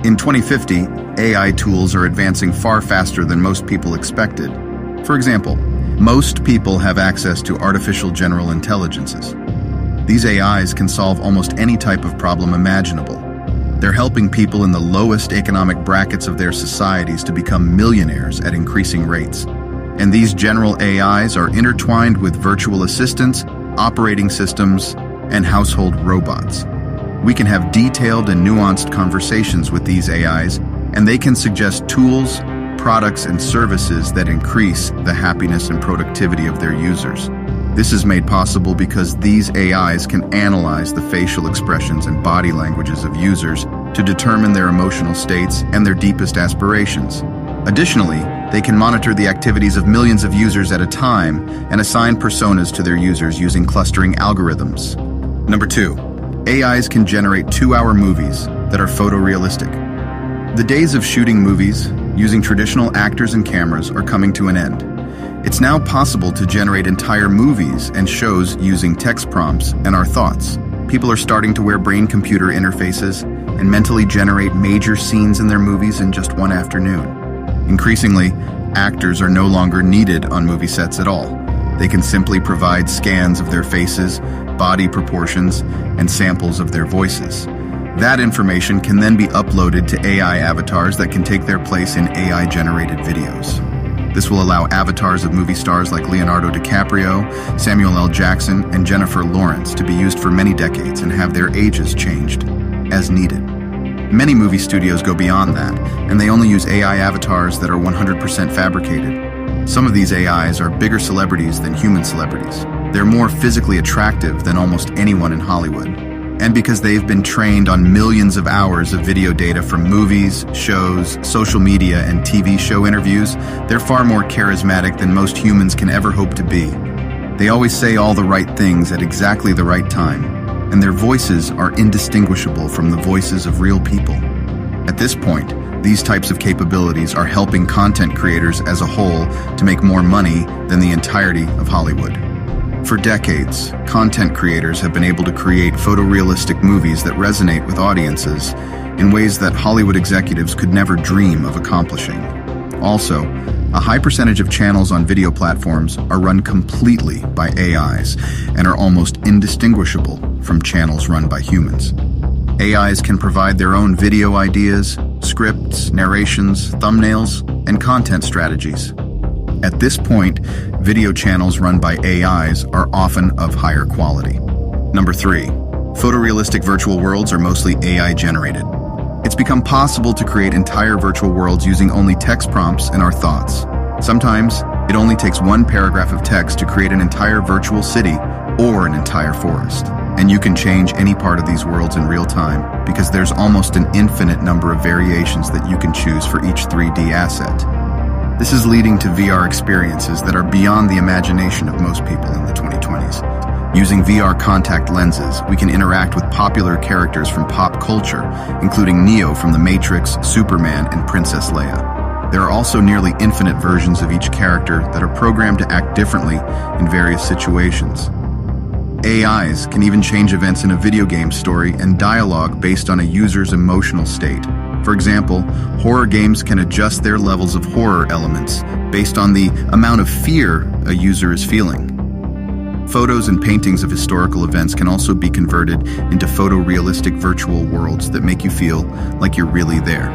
In 2050, AI tools are advancing far faster than most people expected. For example, most people have access to artificial general intelligences. These AIs can solve almost any type of problem imaginable. They're helping people in the lowest economic brackets of their societies to become millionaires at increasing rates. And these general AIs are intertwined with virtual assistants, operating systems, and household robots. We can have detailed and nuanced conversations with these AIs, and they can suggest tools, products, and services that increase the happiness and productivity of their users. This is made possible because these AIs can analyze the facial expressions and body languages of users to determine their emotional states and their deepest aspirations. Additionally, they can monitor the activities of millions of users at a time and assign personas to their users using clustering algorithms. Number 2. AIs can generate 2-hour movies that are photorealistic. The days of shooting movies using traditional actors and cameras are coming to an end. It's now possible to generate entire movies and shows using text prompts and our thoughts. People are starting to wear brain-computer interfaces and mentally generate major scenes in their movies in just one afternoon. Increasingly, actors are no longer needed on movie sets at all. They can simply provide scans of their faces, body proportions, and samples of their voices. That information can then be uploaded to AI avatars that can take their place in AI-generated videos. This will allow avatars of movie stars like Leonardo DiCaprio, Samuel L. Jackson, and Jennifer Lawrence to be used for many decades and have their ages changed as needed. Many movie studios go beyond that, and they only use AI avatars that are 100% fabricated. Some of these AIs are bigger celebrities than human celebrities. They're more physically attractive than almost anyone in Hollywood. And because they've been trained on millions of hours of video data from movies, shows, social media, and TV show interviews, they're far more charismatic than most humans can ever hope to be. They always say all the right things at exactly the right time, and their voices are indistinguishable from the voices of real people. At this point, these types of capabilities are helping content creators as a whole to make more money than the entirety of Hollywood. For decades, content creators have been able to create photorealistic movies that resonate with audiences in ways that Hollywood executives could never dream of accomplishing. Also, a high percentage of channels on video platforms are run completely by AIs and are almost indistinguishable from channels run by humans. AIs can provide their own video ideas, scripts, narrations, thumbnails, and content strategies. At this point, video channels run by AIs are often of higher quality. Number 3. Photorealistic virtual worlds are mostly AI-generated. It's become possible to create entire virtual worlds using only text prompts and our thoughts. Sometimes, it only takes one paragraph of text to create an entire virtual city or an entire forest. And you can change any part of these worlds in real time because there's almost an infinite number of variations that you can choose for each 3D asset. This is leading to VR experiences that are beyond the imagination of most people in the 2020s. Using VR contact lenses, we can interact with popular characters from pop culture, including Neo from The Matrix, Superman, and Princess Leia. There are also nearly infinite versions of each character that are programmed to act differently in various situations. AIs can even change events in a video game story and dialogue based on a user's emotional state. For example, horror games can adjust their levels of horror elements based on the amount of fear a user is feeling. Photos and paintings of historical events can also be converted into photorealistic virtual worlds that make you feel like you're really there.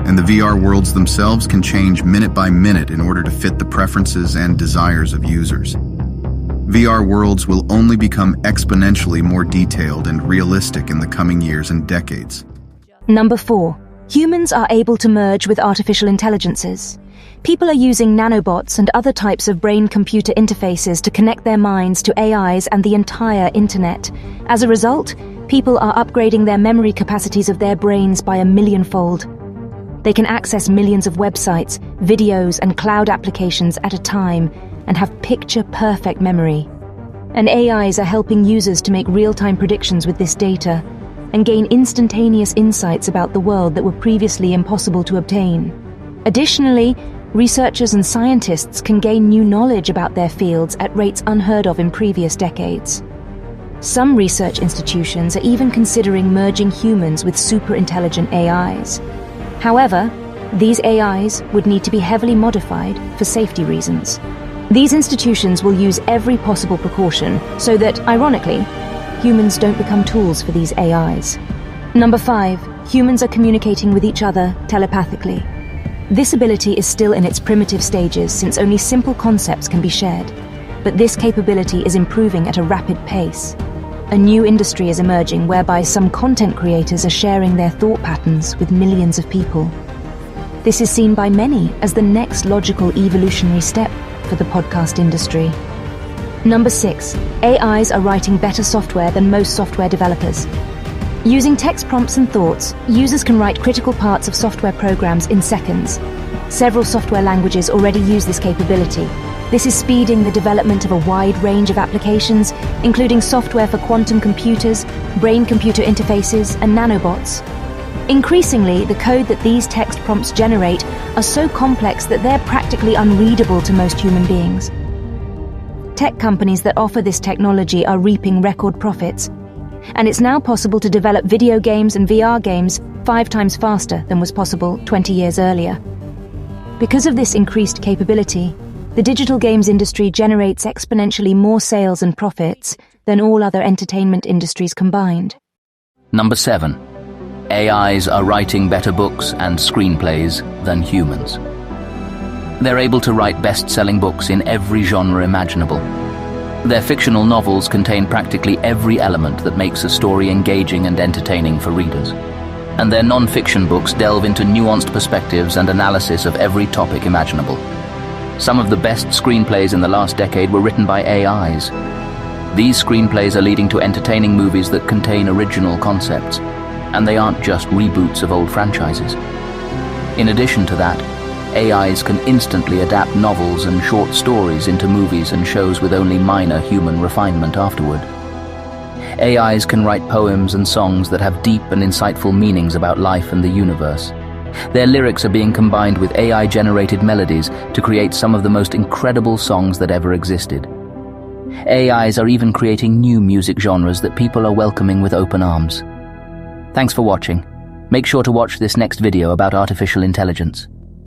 And the VR worlds themselves can change minute by minute in order to fit the preferences and desires of users. VR worlds will only become exponentially more detailed and realistic in the coming years and decades. Number 4. Humans are able to merge with artificial intelligences. People are using nanobots and other types of brain-computer interfaces to connect their minds to AIs and the entire internet. As a result, people are upgrading their memory capacities of their brains by 1,000,000-fold. They can access millions of websites, videos, and cloud applications at a time and have picture-perfect memory. And AIs are helping users to make real-time predictions with this data and gain instantaneous insights about the world that were previously impossible to obtain. Additionally, researchers and scientists can gain new knowledge about their fields at rates unheard of in previous decades. Some research institutions are even considering merging humans with super-intelligent AIs. However, these AIs would need to be heavily modified for safety reasons. These institutions will use every possible precaution so that, ironically, humans don't become tools for these AIs. Number 5, humans are communicating with each other telepathically. This ability is still in its primitive stages since only simple concepts can be shared, but this capability is improving at a rapid pace. A new industry is emerging whereby some content creators are sharing their thought patterns with millions of people. This is seen by many as the next logical evolutionary step for the podcast industry. Number 6, AIs are writing better software than most software developers. Using text prompts and thoughts, users can write critical parts of software programs in seconds. Several software languages already use this capability. This is speeding the development of a wide range of applications, including software for quantum computers, brain-computer interfaces, and nanobots. Increasingly, the code that these text prompts generate are so complex that they're practically unreadable to most human beings. Tech companies that offer this technology are reaping record profits, and it's now possible to develop video games and VR games 5 times faster than was possible 20 years earlier. Because of this increased capability, the digital games industry generates exponentially more sales and profits than all other entertainment industries combined. Number 7. AIs are writing better books and screenplays than humans. They're able to write best-selling books in every genre imaginable. Their fictional novels contain practically every element that makes a story engaging and entertaining for readers. And their non-fiction books delve into nuanced perspectives and analysis of every topic imaginable. Some of the best screenplays in the last decade were written by AIs. These screenplays are leading to entertaining movies that contain original concepts, and they aren't just reboots of old franchises. In addition to that, AIs can instantly adapt novels and short stories into movies and shows with only minor human refinement afterward. AIs can write poems and songs that have deep and insightful meanings about life and the universe. Their lyrics are being combined with AI-generated melodies to create some of the most incredible songs that ever existed. AIs are even creating new music genres that people are welcoming with open arms. Thanks for watching. Make sure to watch this next video about artificial intelligence.